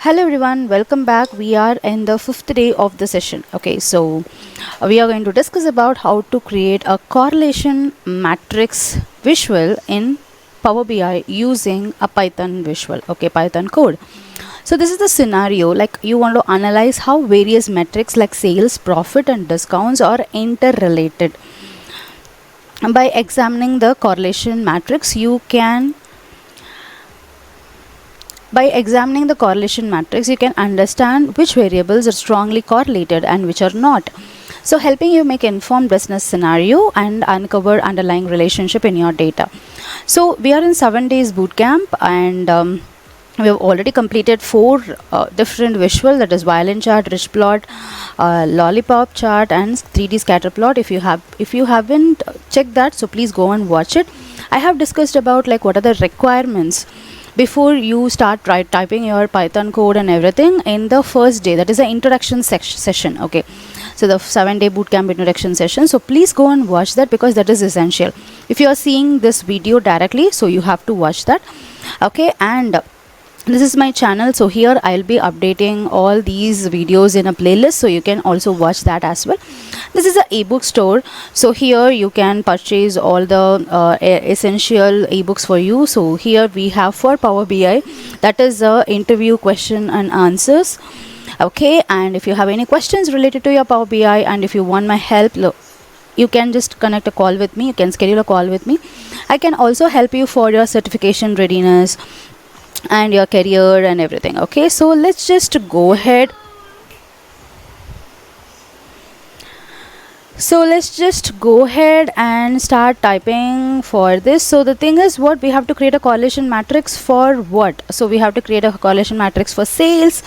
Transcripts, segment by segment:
Hello everyone, welcome back. We are in the fifth day of the session. Okay, so we are going to discuss about how to create a correlation matrix visual in Power BI using a Python visual, okay, Python code. So this is the scenario, like you want to analyze how various metrics like sales, profit and discounts are interrelated. By examining the correlation matrix, you can understand which variables are strongly correlated and which are not. So helping you make informed business scenario and uncover underlying relationship in your data. So we are in 7 days bootcamp and we have already completed 4 different visual, that is violin chart, rich plot, lollipop chart and 3D scatter plot. If you haven't checked that, so please go and watch it. I have discussed about like what are the requirements before you start typing your Python code and everything in the first day, that is the introduction session. Okay, so the 7-day bootcamp introduction session, so please go and watch that because that is essential. If you are seeing this video directly, so you have to watch that. Okay, and this is my channel, so here I'll be updating all these videos in a playlist, so you can also watch that as well. This is an ebook store, so here you can purchase all the essential ebooks for you. So here we have for Power BI, that is interview question and answers. Okay, and if you have any questions related to your Power BI and if you want my help, look, you can just connect a call with me, you can schedule a call with me. I can also help you for your certification readiness and your career and everything. Okay, so let's just go ahead. And start typing for this. So the thing is, what we have to create a correlation matrix for what? So we have to create a correlation matrix for sales,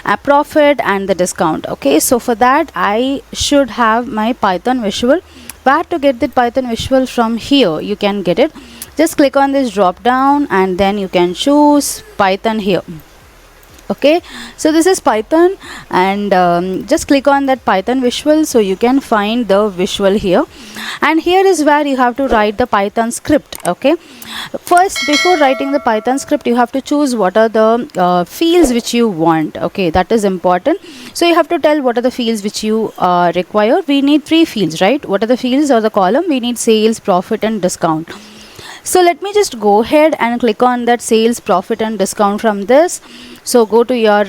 a profit and the discount. Okay, so for that I should have my Python visual. Where to get the Python visual? From here you can get it. Just click on this drop down and then you can choose Python here. Okay, so this is Python and just click on that Python visual, so you can find the visual here, and here is where you have to write the Python script. Okay, first, before writing the Python script, you have to choose what are the fields which you want. Okay, that is important. So you have to tell what are the fields which you require. We need 3 fields, right? What are the fields or the column? We need sales, profit and discount. So let me just go ahead and click on that sales, profit and discount from this. So go to your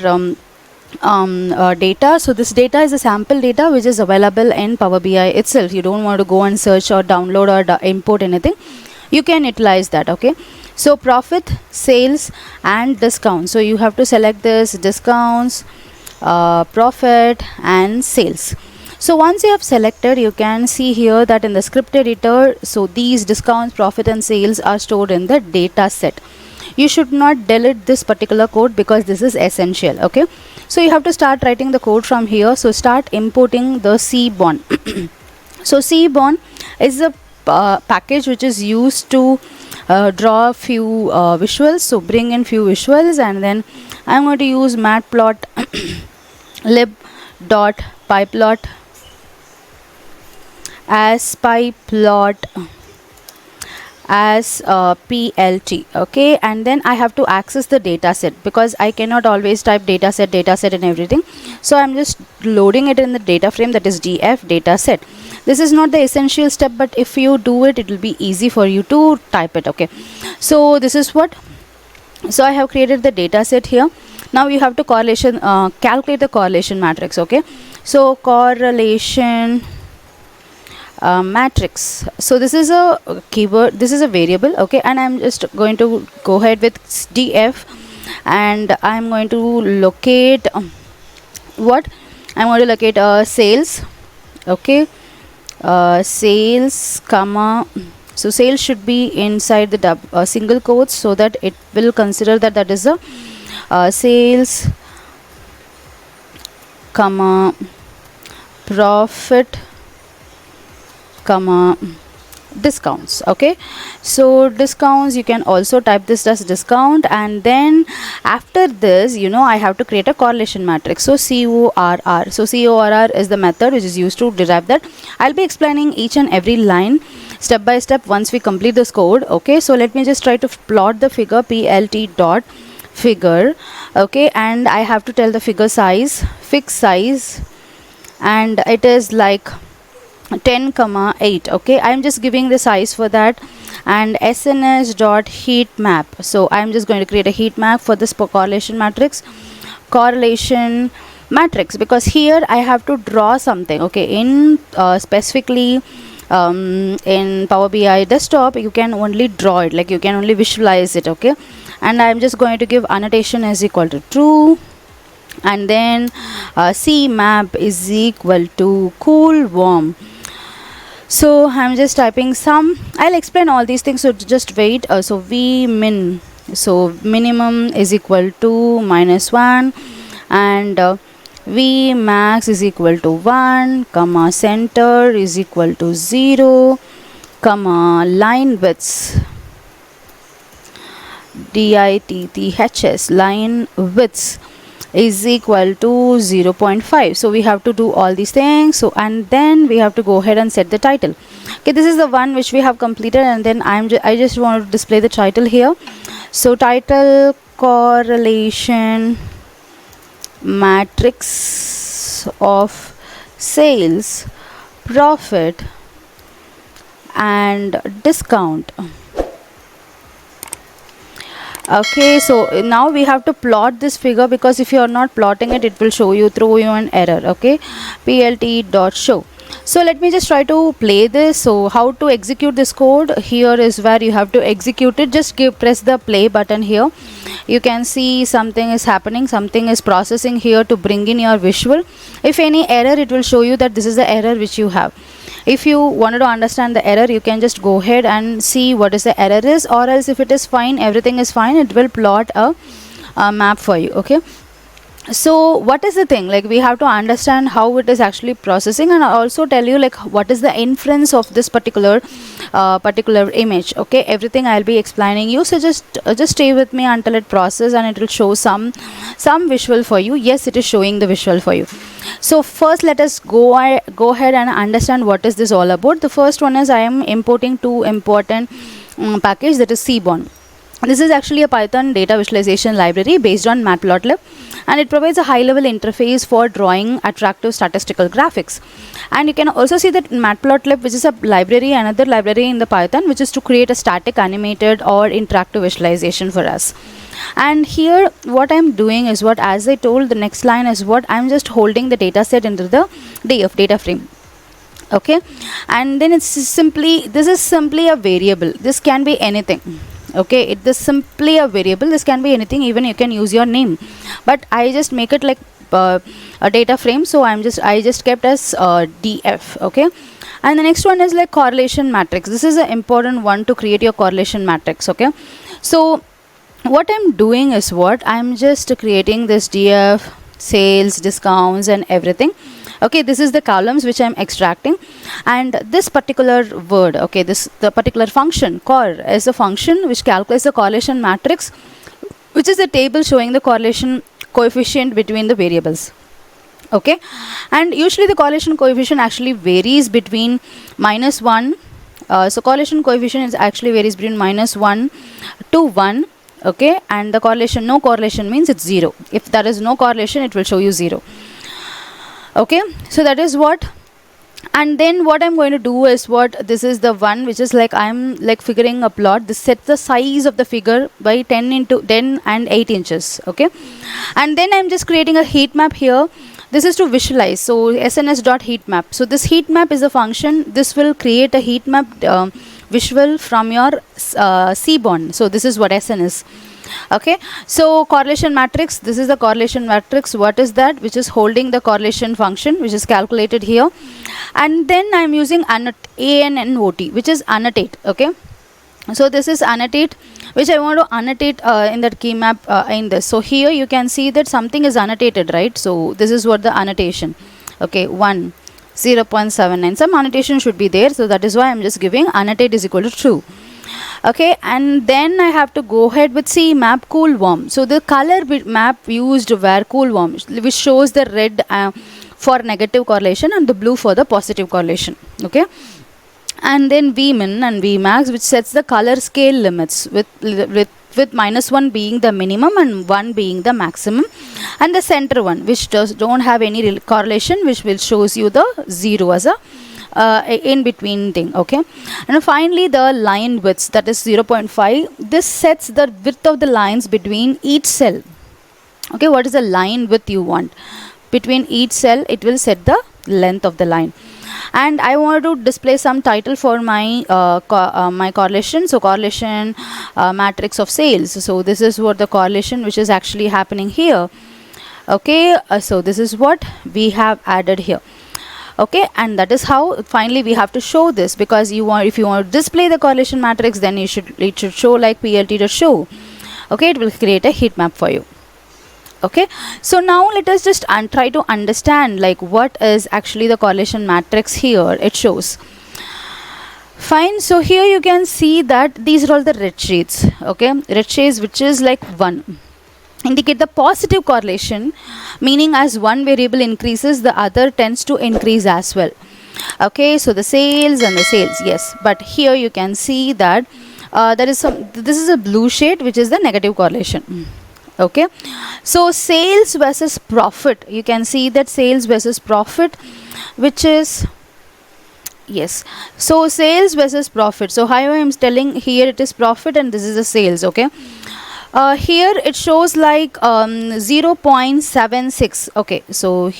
data. So this data is a sample data which is available in Power BI itself. You don't want to go and search or download or import anything. You can utilize that. Okay, so profit, sales and discount. So you have to select this discounts, profit and sales. So once you have selected, you can see here that in the script editor, so these discounts, profit and sales are stored in the data set. You should not delete this particular code because this is essential. Okay, so you have to start writing the code from here. So start importing the Seaborn. So Seaborn is a package which is used to draw a few visuals. So bring in few visuals, and then I'm going to use matplotlib.pyplot as pyplot as plt. Okay, and then I have to access the data set because I cannot always type data set and everything. So I'm just loading it in the data frame, that is df data set. This is not the essential step, but if you do it, it will be easy for you to type it. Okay, so this is what. So I have created the data set here. Now you have to calculate the correlation matrix. Okay, so correlation matrix. So this is a keyword, this is a variable. Okay, and I'm just going to go ahead with df and I'm going to locate what I'm going to locate sales. Okay, sales comma, so sales should be inside the single quotes, so that it will consider that that is a sales comma profit comma discounts. Okay, so discounts, you can also type this as discount, and then after this, you know, I have to create a correlation matrix. So CORR, so CORR is the method which is used to derive that. I'll be explaining each and every line step by step once we complete this code. Okay, so let me just try to plot the figure plt dot figure, okay, and I have to tell the figure size, fixed size, and it is like 10 comma 8. Okay, I'm just giving the size for that. And SNS dot heat map, so I'm just going to create a heat map for this correlation matrix, because here I have to draw something. Okay, in specifically in Power BI desktop, you can only draw it, like you can only visualize it. Okay, and I'm just going to give annotation is equal to true, and then C map is equal to cool warm. So I'm just typing some, I'll explain all these things, so just wait. So V min, so minimum is equal to -1, and V max is equal to 1, comma center is equal to 0, comma line widths, DITTHS, line widths is equal to 0.5. so we have to do all these things. So and then we have to go ahead and set the title. Okay, this is the one which we have completed, and then I just want to display the title here. So title correlation matrix of sales, profit and discount. Okay, so now we have to plot this figure, because if you are not plotting it, it will throw you an error. Okay, plt dot show. So let me just try to play this. So how to execute this code? Here is where you have to execute it. Just press the play button here. You can see something is happening, something is processing here to bring in your visual. If any error, it will show you that this is the error which you have. If you wanted to understand the error, you can just go ahead and see what is the error is, or else if it is fine, everything is fine, it will plot a map for you. Okay, so what is the thing, like we have to understand how it is actually processing, and also tell you like what is the inference of this particular image. Okay, everything I'll be explaining you, so just stay with me until it processes, and it will show some visual for you. Yes, it is showing the visual for you. So first let us go ahead and understand what is this all about. The first one is I am importing two important package, that is Seaborn. This is actually a Python data visualization library based on Matplotlib, and it provides a high-level interface for drawing attractive statistical graphics. And you can also see that Matplotlib, which is a library, another library in the Python, which is to create a static, animated or interactive visualization for us. And here what I'm doing is what, as I told, the next line is what I'm just holding the data set into the DF data frame. Okay, and then this is simply a variable. This can be anything. Okay, it is simply a variable. This can be anything, even you can use your name, but I just make it like a data frame, so I just kept as df. Okay, and the next one is like correlation matrix. This is an important one to create your correlation matrix. Okay, so what I'm doing is what I'm just creating this df, sales, discounts and everything. Okay, this is the columns which I'm extracting, and this particular word, okay, the particular function cor is a function which calculates the correlation matrix, which is a table showing the correlation coefficient between the variables. Okay, and usually the correlation coefficient actually varies between -1. So correlation coefficient is actually varies between -1 to 1. Okay, and the correlation, no correlation means it's 0. If there is no correlation, it will show you 0. Okay, so that is what. And then what I'm going to do is what, this is the one which is like I'm like figuring a plot. This sets the size of the figure by 10 and 8 inches. Okay, and then I'm just creating a heat map here. This is to visualize, so sns dot heat map. So this heat map is a function. This will create a heat map visual from your Seaborn. So this is what SN is. Okay, so correlation matrix, this is the correlation matrix. What is that? Which is holding the correlation function, which is calculated here. And then I'm using ANNOT, which is annotate. Okay, so this is annotate, which I want to annotate in that key map in this. So here you can see that something is annotated, right? So this is what the annotation. Okay, 0.79, some annotation should be there, so that is why I'm just giving annotate is equal to true. Okay, and then I have to go ahead with C map cool warm. So the color map used were cool warm, which shows the red for negative correlation and the blue for the positive correlation. Okay, and then Vmin and Vmax, which sets the color scale limits with with -1 being the minimum and 1 being the maximum, and the center one which don't have any correlation, which will shows you the 0 as a in between thing. Okay, and finally the line width, that is 0.5. This sets the width of the lines between each cell. Okay, what is the line width you want between each cell? It will set the length of the line. And I want to display some title for my my correlation. So correlation matrix of sales. So this is what the correlation which is actually happening here. Okay, so this is what we have added here. Okay, and that is how finally we have to show this, because if you want to display the correlation matrix, then it should show like PLT to show. Okay, it will create a heat map for you. Okay, so now let us just try to understand like what is actually the correlation matrix here. It shows. Fine, so here you can see that these are all the red shades. Okay, red shades which is like 1 indicate the positive correlation, meaning as one variable increases, the other tends to increase as well. Okay, so the sales and the sales, yes, but here you can see that this is a blue shade which is the negative correlation. Okay, so sales versus profit, you can see that sales versus profit, which is, yes, so sales versus profit. So how I am telling here, it is profit and this is the sales. Okay, here it shows like 0.76. okay, so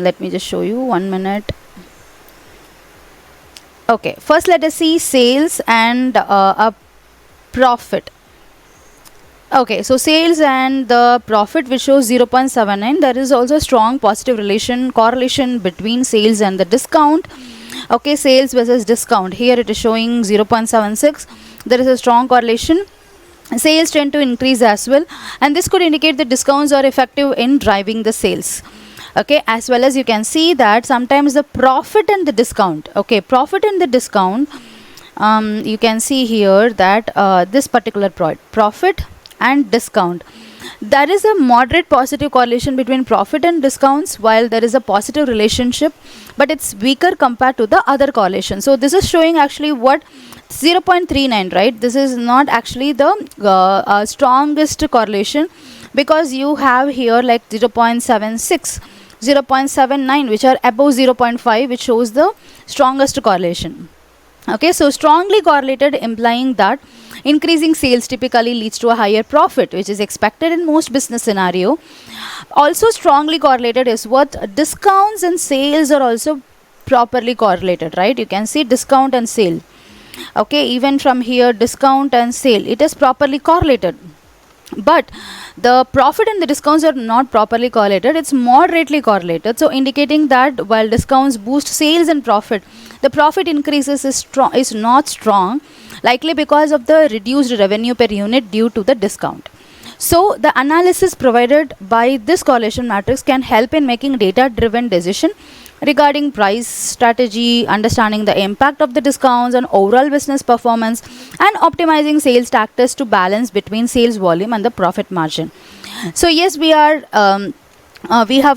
let me just show you 1 minute. Okay, first let us see sales and a profit. Okay, so sales and the profit which shows 0.79. there is also a strong positive correlation between sales and the discount. Okay, sales versus discount, here it is showing 0.76. there is a strong correlation. Sales tend to increase as well, and this could indicate that discounts are effective in driving the sales. Okay, as well as you can see that sometimes the profit and the discount, okay, profit and the discount, you can see here that this particular profit and discount, there is a moderate positive correlation between profit and discounts, while there is a positive relationship, but it's weaker compared to the other correlation. So this is showing actually what 0.39, right? This is not actually the strongest correlation, because you have here like 0.76, 0.79 which are above 0.5, which shows the strongest correlation. Okay, so strongly correlated, implying that increasing sales typically leads to a higher profit, which is expected in most business scenario. Also strongly correlated is what discounts and sales are also properly correlated, right? You can see discount and sale. Okay, even from here, discount and sale, it is properly correlated. But the profit and the discounts are not properly correlated, it's moderately correlated. So indicating that while discounts boost sales and profit, the profit increases is not strong, likely because of the reduced revenue per unit due to the discount. So the analysis provided by this correlation matrix can help in making data driven decision regarding price strategy, understanding the impact of the discounts on overall business performance, and optimizing sales tactics to balance between sales volume and the profit margin. So yes, we have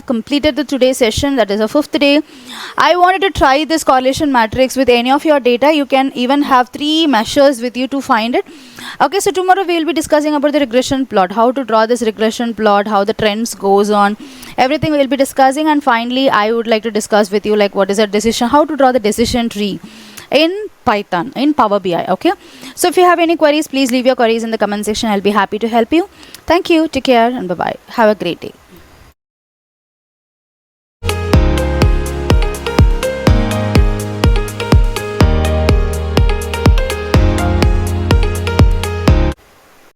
completed the today's session, that is a 5th day. I wanted to try this correlation matrix with any of your data. You can even have 3 measures with you to find it. Okay, so tomorrow we will be discussing about the regression plot, how to draw this regression plot, how the trends goes on, everything we will be discussing. And finally, I would like to discuss with you like what is a decision, how to draw the decision tree in Python, in Power BI. Okay, so if you have any queries, please leave your queries in the comment section. I'll be happy to help you. Thank you, take care, and bye bye. Have a great day.